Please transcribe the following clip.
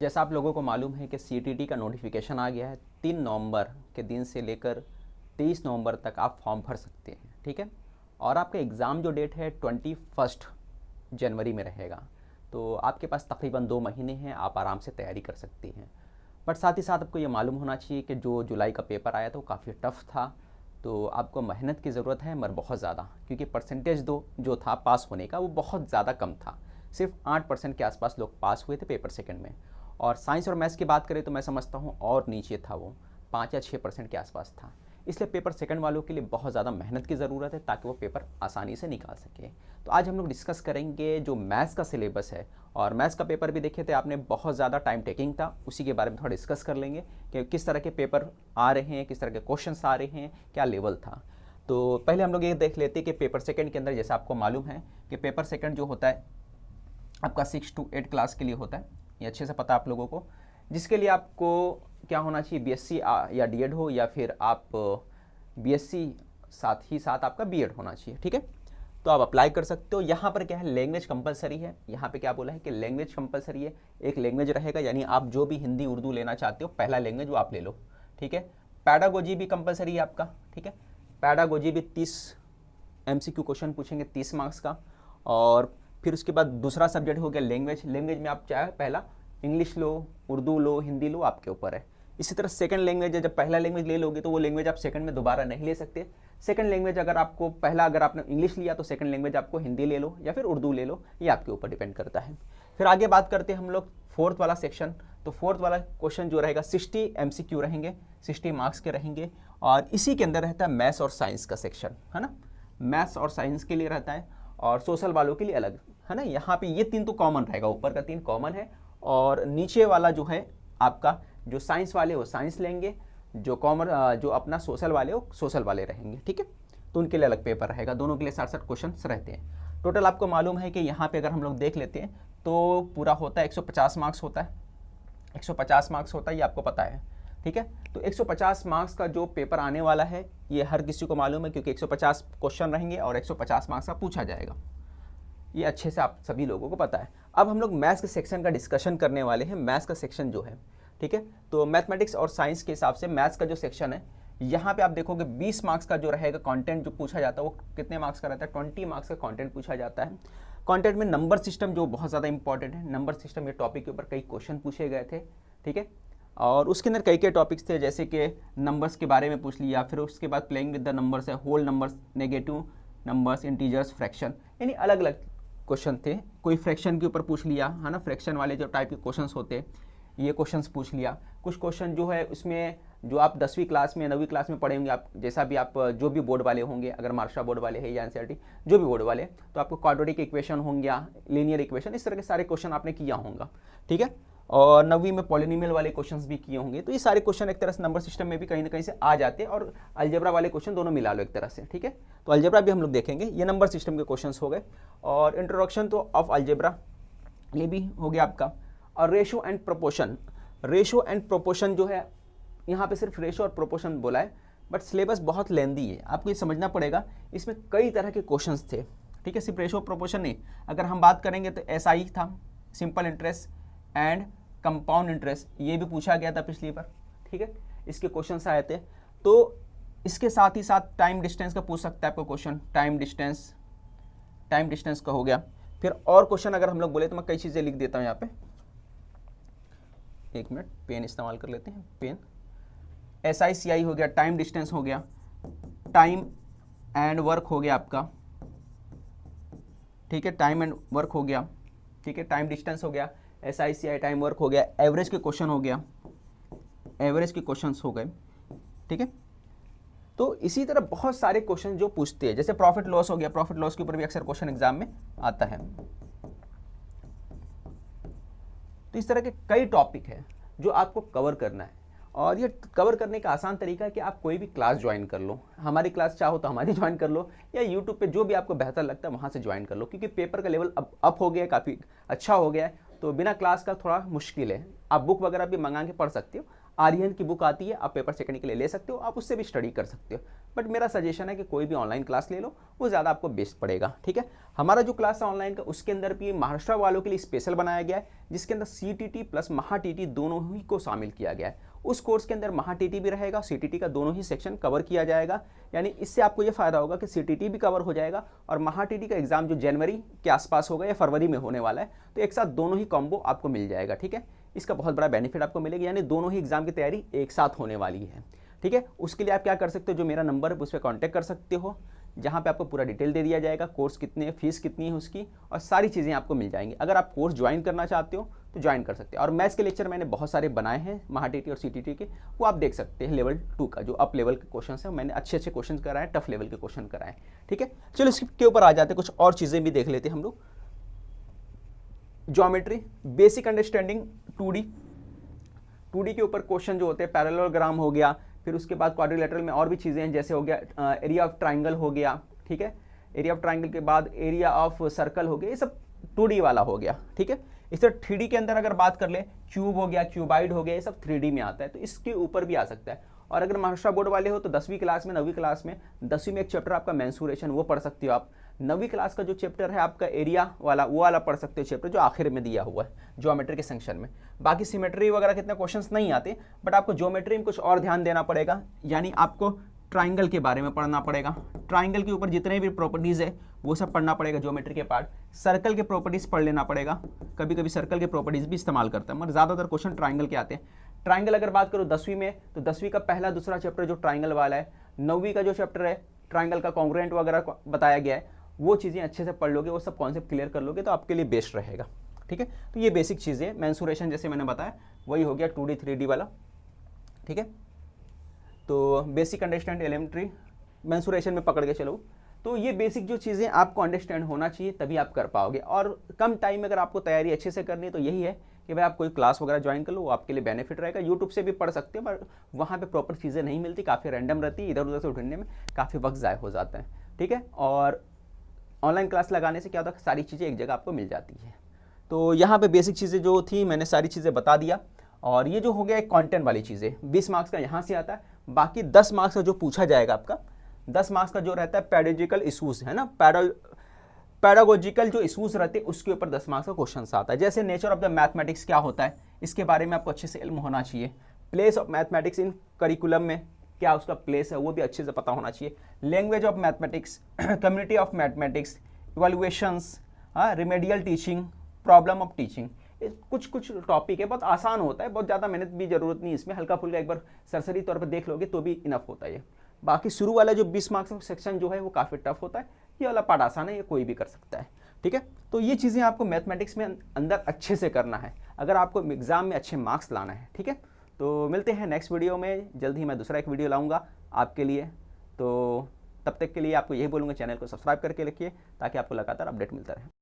जैसा आप लोगों को मालूम है कि सीटीटी का नोटिफिकेशन आ गया है। 3 नवंबर के दिन से लेकर 23 नवंबर तक आप फॉर्म भर सकते हैं, ठीक है। और आपका एग्ज़ाम जो डेट है 21 जनवरी में रहेगा। तो आपके पास तकरीबन 2 महीने हैं, आप आराम से तैयारी कर सकती हैं। बट साथ ही साथ आपको ये मालूम होना चाहिए कि जो जुलाई का पेपर आया था वो काफ़ी टफ था। तो आपको मेहनत की ज़रूरत है, मगर बहुत ज़्यादा, क्योंकि परसेंटेज जो था पास होने का वो बहुत ज़्यादा कम था। सिर्फ 8% के आसपास लोग पास हुए थे पेपर सेकंड में। और साइंस और मैथ्स की बात करें तो मैं समझता हूँ और नीचे था, वो 5 या 6% के आसपास था। इसलिए पेपर सेकंड वालों के लिए बहुत ज़्यादा मेहनत की ज़रूरत है ताकि वो पेपर आसानी से निकाल सके। तो आज हम लोग डिस्कस करेंगे जो मैथ्स का सिलेबस है, और मैथ्स का पेपर भी देखे थे आपने, बहुत ज़्यादा टाइम टेकिंग था। उसी के बारे में थोड़ा डिस्कस कर लेंगे कि किस तरह के पेपर आ रहे हैं, किस तरह के क्वेश्चन आ रहे हैं, क्या लेवल था। तो पहले हम लोग ये देख लेते हैं कि पेपर सेकंड के अंदर, जैसा आपको मालूम है कि पेपर सेकंड जो होता है आपका 6 to 8 क्लास के लिए होता है। ये अच्छे से पता आप लोगों को, जिसके लिए आपको क्या होना चाहिए, बीएससी या डीएड हो, या फिर आप बीएससी साथ ही साथ आपका बीएड होना चाहिए, ठीक है। तो आप अप्लाई कर सकते हो। यहाँ पर क्या है, लैंग्वेज कंपलसरी है। यहाँ पे क्या बोला है कि लैंग्वेज कंपलसरी है, एक लैंग्वेज रहेगा, यानी आप जो भी हिंदी उर्दू लेना चाहते हो पहला लैंग्वेज वो आप ले लो, ठीक है। पैडागोजी भी कंपलसरी है आपका, ठीक है। पैडागोजी भी 30 MCQ क्वेश्चन पूछेंगे, 30 मार्क्स का। और फिर उसके बाद दूसरा सब्जेक्ट हो गया लैंग्वेज। लैंग्वेज में आप चाहे पहला इंग्लिश लो, उर्दू लो, हिंदी लो, आपके ऊपर है। इसी तरह सेकंड लैंग्वेज है, जब पहला लैंग्वेज ले लोगे तो वो लैंग्वेज आप सेकंड में दोबारा नहीं ले सकते। सेकंड लैंग्वेज अगर आपको अगर आपने इंग्लिश लिया तो सेकंड लैंग्वेज आपको हिंदी ले लो या फिर उर्दू ले लो, ये आपके ऊपर डिपेंड करता है। फिर आगे बात करते हैं हम लोग फोर्थ वाला सेक्शन। तो फोर्थ वाला क्वेश्चन जो रहेगा 60 MCQ रहेंगे, 60 मार्क्स के रहेंगे। और इसी के अंदर रहता है मैथ्स और साइंस का सेक्शन, है ना। मैथ्स और साइंस के लिए रहता है और सोशल वालों के लिए अलग, है ना। यहाँ पे ये 3 तो कॉमन रहेगा, ऊपर का 3 कॉमन है, और नीचे वाला जो है आपका जो साइंस वाले वो साइंस लेंगे, जो अपना सोशल वाले वो सोशल वाले रहेंगे, ठीक है। तो उनके लिए अलग पेपर रहेगा, दोनों के लिए 60 क्वेश्चन रहते हैं। टोटल आपको मालूम है कि यहाँ पे अगर हम लोग देख लेते हैं तो पूरा होता है 150 मार्क्स होता है, 150 मार्क्स होता है, ये आपको पता है, ठीक है। तो 150 मार्क्स का जो पेपर आने वाला है ये हर किसी को मालूम है, क्योंकि 150 क्वेश्चन रहेंगे और 150 मार्क्स का पूछा जाएगा, ये अच्छे से आप सभी लोगों को पता है। अब हम लोग मैथ्स के सेक्शन का डिस्कशन करने वाले हैं। मैथ्स का सेक्शन जो है, ठीक है, तो मैथमेटिक्स और साइंस के हिसाब से मैथ्स का जो सेक्शन है, यहाँ पे आप देखोगे 20 मार्क्स का जो रहेगा कंटेंट जो पूछा जाता है वो कितने मार्क्स का रहता है, 20 मार्क्स का कंटेंट पूछा जाता है। कंटेंट में नंबर सिस्टम जो बहुत ज़्यादा इंपॉर्टेंट है, नंबर सिस्टम ये टॉपिक के ऊपर कई क्वेश्चन पूछे गए थे, ठीक है। और उसके अंदर कई टॉपिक्स थे, जैसे कि नंबर्स के बारे में पूछ लिया, फिर उसके बाद प्लेइंग विद द नंबर्स है, whole numbers, negative numbers, integers, fraction, यानी अलग अलग क्वेश्चन थे। कोई फ्रैक्शन के ऊपर पूछ लिया, है ना, फ्रैक्शन वाले जो टाइप के क्वेश्चंस होते ये क्वेश्चंस पूछ लिया। कुछ क्वेश्चन जो है उसमें जो आप 10वीं क्लास में 9वीं क्लास में पढ़े होंगे, आप जैसा भी आप जो भी बोर्ड वाले होंगे, अगर महाराष्ट्र बोर्ड वाले हैं या एनसीईआरटी जो भी बोर्ड वाले, तो आपको क्वाड्रेटिक इक्वेशन होंगे, लीनियर इक्वेशन, इस तरह के सारे क्वेश्चन आपने किया होगा, ठीक है। और 9वीं में पॉलिनोमियल वाले क्वेश्चंस भी किए होंगे। तो ये सारे क्वेश्चन एक तरह से नंबर सिस्टम में भी कहीं ना कहीं से आ जाते हैं, और अलजेब्रा वाले क्वेश्चन दोनों मिला लो एक तरह से, ठीक है। तो अलजेब्रा भी हम लोग देखेंगे, ये नंबर सिस्टम के क्वेश्चन हो गए। और इंट्रोडक्शन तो ऑफ अलजेब्रा ये भी हो गया आपका। और ratio and proportion, ratio and proportion जो है, यहाँ पे सिर्फ रेशो और प्रोपोर्शन बोला है, बट सिलेबस बहुत लेंदी है, आपको ये समझना पड़ेगा। इसमें कई तरह के क्वेश्चंस थे, ठीक है, सिर्फ रेशो प्रोपोर्शन नहीं। अगर हम बात करेंगे तो एसआई था, simple interest and compound interest, ये भी पूछा गया था पिछली बार, ठीक है, इसके क्वेश्चंस आए थे। तो इसके साथ ही साथ टाइम डिस्टेंस का पूछ सकता है आपको क्वेश्चन, टाइम डिस्टेंस का हो गया। फिर और क्वेश्चन अगर हम लोग बोले तो मैं कई चीज़ें लिख देता हूँ यहाँ पे, एक मिनट, पेन इस्तेमाल कर लेते हैं, पेन। SICI हो गया, टाइम डिस्टेंस हो गया, टाइम एंड वर्क हो गया आपका, ठीक है, टाइम एंड वर्क हो गया, ठीक है, टाइम डिस्टेंस हो गया, SICI टाइम वर्क हो गया, एवरेज के क्वेश्चन हो गया, एवरेज के क्वेश्चंस हो गए, ठीक है। तो इसी तरह बहुत सारे क्वेश्चन जो पूछते हैं, जैसे प्रॉफिट लॉस हो गया, प्रॉफिट लॉस के ऊपर भी अक्सर क्वेश्चन एग्जाम में आता है। तो इस तरह के कई टॉपिक है जो आपको कवर करना है, और ये कवर करने का आसान तरीका है कि आप कोई भी क्लास ज्वाइन कर लो। हमारी क्लास चाहो तो हमारी ज्वाइन कर लो, या यूट्यूब पे जो भी आपको बेहतर लगता है वहाँ से ज्वाइन कर लो, क्योंकि पेपर का लेवल अब अप हो गया है, काफ़ी अच्छा हो गया है। तो बिना क्लास का थोड़ा मुश्किल है, आप बुक वगैरह भी मंगा के पढ़ सकते हो, आर्यन की बुक आती है, आप पेपर सेकंड के लिए ले सकते हो, आप उससे भी स्टडी कर सकते हो। बट मेरा सजेशन है कि कोई भी ऑनलाइन क्लास ले लो, वो ज़्यादा आपको बेस्ट पड़ेगा। ठीक है, हमारा जो क्लास है ऑनलाइन का, उसके अंदर भी महाराष्ट्र वालों के लिए स्पेशल बनाया गया है, जिसके अंदर CTT प्लस महा TT दोनों ही को शामिल किया गया है। उस कोर्स के अंदर महा TT भी रहेगा, CTT का दोनों ही सेक्शन कवर किया जाएगा। यानी इससे आपको ये फायदा होगा कि CTT भी कवर हो जाएगा और महा TT का एग्जाम जो जनवरी के आसपास होगा या फरवरी में होने वाला है, तो एक साथ दोनों ही कॉम्बो आपको मिल जाएगा। ठीक है, इसका बहुत बड़ा बेनिफिट आपको मिलेगा, यानी दोनों ही एग्जाम की तैयारी एक साथ होने वाली है। ठीक है, उसके लिए आप क्या कर सकते हो, जो मेरा नंबर है उस पर कॉन्टैक्ट कर सकते हो, जहाँ पे आपको पूरा डिटेल दे दिया जाएगा, कोर्स कितने है, फीस कितनी है उसकी, और सारी चीज़ें आपको मिल जाएंगी। अगर आप कोर्स ज्वाइन करना चाहते हो तो ज्वाइन कर सकते हैं। और मैथ्स के लेक्चर मैंने बहुत सारे बनाए हैं महा TT और CTT के, वो आप देख सकते हैं। लेवल 2 का जो अप लेवल के क्वेश्चन है, मैंने अच्छे अच्छे क्वेश्चन कराए, टफ लेवल के क्वेश्चन कराए। ठीक है, चलो इसके ऊपर आ जाते हैं, कुछ और चीज़ें भी देख लेते हैं हम लोग। ज्योमेट्री बेसिक अंडरस्टैंडिंग 2D के ऊपर क्वेश्चन जो होते हैं, पैरेललोग्राम हो गया, फिर उसके बाद क्वाड्रिलेटरल में और भी चीज़ें हैं, जैसे हो गया एरिया ऑफ ट्राइंगल हो गया। ठीक है, एरिया ऑफ ट्राइंगल के बाद एरिया ऑफ सर्कल हो गया, ये सब 2D वाला हो गया। ठीक है, इससे 3D के अंदर अगर बात कर ले, क्यूब हो गया, क्यूबाइड हो गया, ये सब 3D में आता है, तो इसके ऊपर भी आ सकता है। और अगर महाराष्ट्र बोर्ड वाले हो तो 10वीं क्लास में 9वीं क्लास में 10वीं में एक चैप्टर आपका मेंसुरेशन, वो पढ़ सकते हो आप। 9वीं क्लास का जो चैप्टर है आपका एरिया वाला, वो वाला पढ़ सकते हो चैप्टर, जो आखिर में दिया हुआ है ज्योमेट्री के सेक्शन में। बाकी सिमेट्री वगैरह कितने क्वेश्चंस नहीं आते, बट आपको ज्योमेट्री में कुछ और ध्यान देना पड़ेगा। यानी आपको ट्राइंगल के बारे में पढ़ना पड़ेगा, ट्राइंगल के ऊपर जितने भी प्रॉपर्टीज़ है वो सब पढ़ना पड़ेगा, ज्योमेट्री के पार्ट। सर्कल के प्रॉपर्टीज़ पढ़ लेना पड़ेगा, कभी कभी सर्कल के प्रॉपर्टीज़ भी इस्तेमाल करता है, मगर ज़्यादातर क्वेश्चन ट्राइंगल के आते हैं। ट्राइंगल अगर बात करो 10वीं में, तो 10वीं का पहला दूसरा चैप्टर जो ट्राइंगल वाला है, 9वीं का जो चैप्टर है ट्राइंगल का कॉन्ग्रुएंट वगैरह बताया गया है, वो चीज़ें अच्छे से पढ़ लोगे, वो सब कॉन्सेप्ट क्लियर कर लोगे तो आपके लिए बेस्ट रहेगा। ठीक है, तो ये बेसिक चीज़ें, मेंसुरेशन जैसे मैंने बताया वही हो गया 2D 3D वाला। ठीक है, तो बेसिक अंडरस्टैंड एलिमेंट्री मेंसुरेशन में पकड़ के चलो, तो ये बेसिक जो चीज़ें आपको अंडरस्टैंड होना चाहिए, तभी आप कर पाओगे। और कम टाइम में अगर आपको तैयारी अच्छे से करनी है तो यही है कि भाई आप कोई क्लास वगैरह ज्वाइन कर लो, वो आपके लिए बेनिफिट रहेगा। यूट्यूब से भी पढ़ सकते हो, पर वहाँ पे प्रॉपर चीज़ें नहीं मिलती, काफ़ी रैंडम रहती है, इधर उधर से ढूंढने में काफ़ी वक्त ज़ाय हो जाता है। ठीक है, और ऑनलाइन क्लास लगाने से क्या होता है, सारी चीज़ें एक जगह आपको मिल जाती है। तो यहाँ पे बेसिक चीज़ें जो थी मैंने सारी चीज़ें बता दिया। और ये जो हो गया एक कंटेंट वाली चीज़ें, 20 मार्क्स का यहाँ से आता है। बाकी 10 मार्क्स का जो पूछा जाएगा आपका, 10 मार्क्स का जो रहता है पेडागोजिकल इशूज़ है ना, पैडागोजिकल जो इशूज़ रहते हैं उसके ऊपर 10 मार्क्स का क्वेश्चन आता है। जैसे नेचर ऑफ द मैथमेटिक्स क्या होता है, इसके बारे में आपको अच्छे से इल्म होना चाहिए। Place of mathematics in curriculum में क्या उसका प्लेस है, वो भी अच्छे से पता होना चाहिए। Language of mathematics, community of mathematics, evaluations, remedial teaching, problem of teaching, कुछ टॉपिक है, बहुत आसान होता है, बहुत ज़्यादा मेहनत भी ज़रूरत नहीं इसमें, हल्का फुल्का एक बार सरसरी तौर पर देख लोगे तो भी इनफ होता है। बाकी शुरू वाला जो 20 मार्क्स का सेक्शन जो है वो काफ़ी टफ होता है, ये वाला पार्ट आसान है, ये कोई भी कर सकता है। ठीक है, तो ये चीज़ें आपको मैथमेटिक्स में अंदर अच्छे से करना है अगर आपको एग्ज़ाम में अच्छे मार्क्स लाना है। ठीक है, तो मिलते हैं नेक्स्ट वीडियो में, जल्द ही मैं दूसरा एक वीडियो लाऊंगा आपके लिए। तो तब तक के लिए आपको यही बोलूँगा, चैनल को सब्सक्राइब करके रखिए ताकि आपको लगातार अपडेट मिलता रहे।